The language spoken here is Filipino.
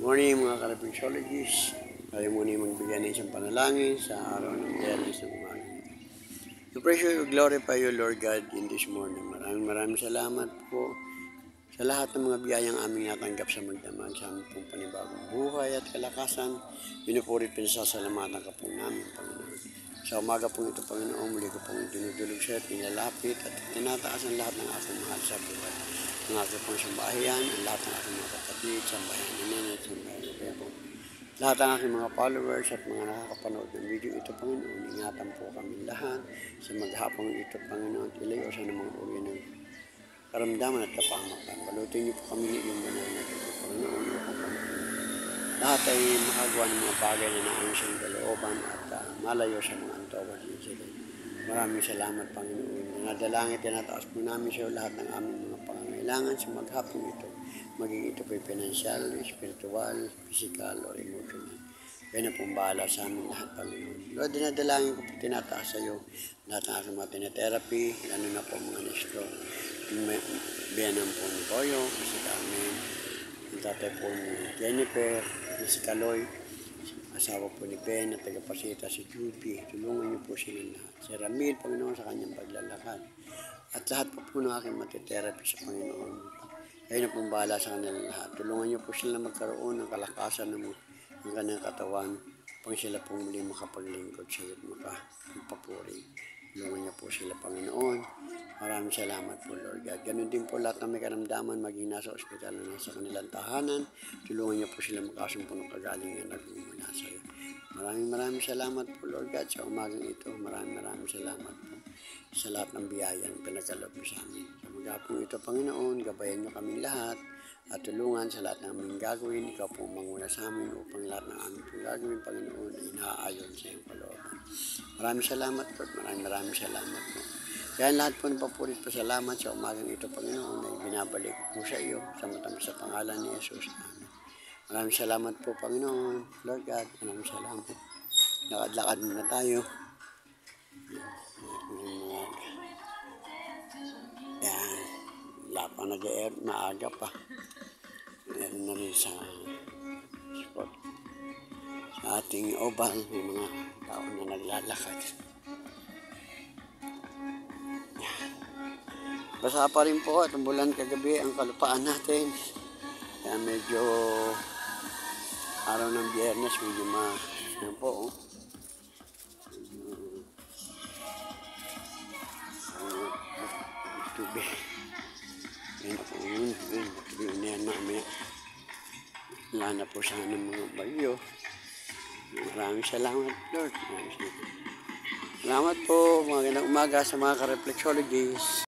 Morning mga ka-reflexologists. Tayo muna magbigay ng isang panalangin sa araw ng Biyernes ng umaga. To praise you, glorify you, Lord God, in this morning. Maraming salamat po sa lahat ng mga biyayang aming natanggap sa magdamag sa aming pong panibagong buhay at kalakasan. Pinupurit pinasasalamatan ka po namin, Panginoon. Sa umaga po ito, Panginoon, muli ko pong dinudulog siya at pinalapit at tinataas ang lahat ng aking mahal sa buhay. Ang aking pong sambahayan, ang lahat ng aking mga kapatid, sambahayan ni Nene, sambahayan ni Bebo. Lahat ng aking mga followers at mga nakakapanood ng video ito, Panginoon, ingatan po kami lahat sa maghapong ito, Panginoon, ilayo sa mga uri ng karamdaman at kapamakan. Balutin niyo po kami ng iyong banal na ito, Panginoon, lahat ay makagawa ng mga bagay na naayon sa iyong kalooban at malayo sa mga antawa din sila. Maraming salamat, Panginoon. Nanadalangin, tinataas po namin sa iyo lahat ng aming mga pangangailangan sa maghapong ito. Maging ito po financial, spiritual, physical, or emotional. Kaya na pong bahala sa amin lahat, Panginoon. Lord, dinadalangin ko po, tinataas sa iyo lahat ng aking mga tinatherapy, lalo na po mga na-stroke. Biyanan po ni Boyo, si Carmen, ang tatay po ni Jennifer, si Kaloy, asawa po ni Ben at tagapasita si Judy. Tulungan niyo po sila lahat. Si Ramil, Panginoon, sa kanyang paglalakad. At lahat po ng aking matitherapy sa Panginoon. Kayo na pong bahala sa kanilang lahat. Tulungan niyo po sila magkaroon ng kalakasan ng kanilang katawan pang sila po muli makapaglingkod sa iyo at magpapuri. Tulungan niyo po sila, Panginoon. Maraming salamat po, Lord God. Ganun din po lahat ng may karamdaman, maging nasa ospital na nasa kanilang tahanan. Tulungan niyo po sila makasumpo ng kagalingan na mula sa iyo. Maraming salamat po, Lord God, sa umagang ito. Maraming salamat po sa lahat ng biyayang pinagkaloob mo sa amin. Sa maghapong ito, Panginoon, gabayan niyo kaming lahat at tulungan sa lahat ng aming gagawin. Ikaw po manguna sa amin upang lahat ng aming pong gagawin, Panginoon, ay naaayon sa iyong kalooban. Maraming salamat po. Maraming salamat po. Kaya lahat po ng papurit po salamat sa umagang ito, Panginoon, ay binabalik po sa iyo sa matamis sa pangalan ni Jesus. Amen. Maraming salamat po, Panginoon. Lord God, maraming salamat. Lakad-lakad muna tayo. Yan. Wala pa nag-air, maaga pa. Meron na rin sa spot. Sa ating oval, may mga tao na naglalakad. Basa pa rin po at umulan kagabi ang kalupaan natin. Kaya medyo araw ng Biyernes, medyo yan po. Tubig. Yan po yun. Yun yan namin. Wala na po sana ng mga bagyo. Maraming salamat, Lord. Salamat po. Magandang umaga sa mga ka-reflexologists.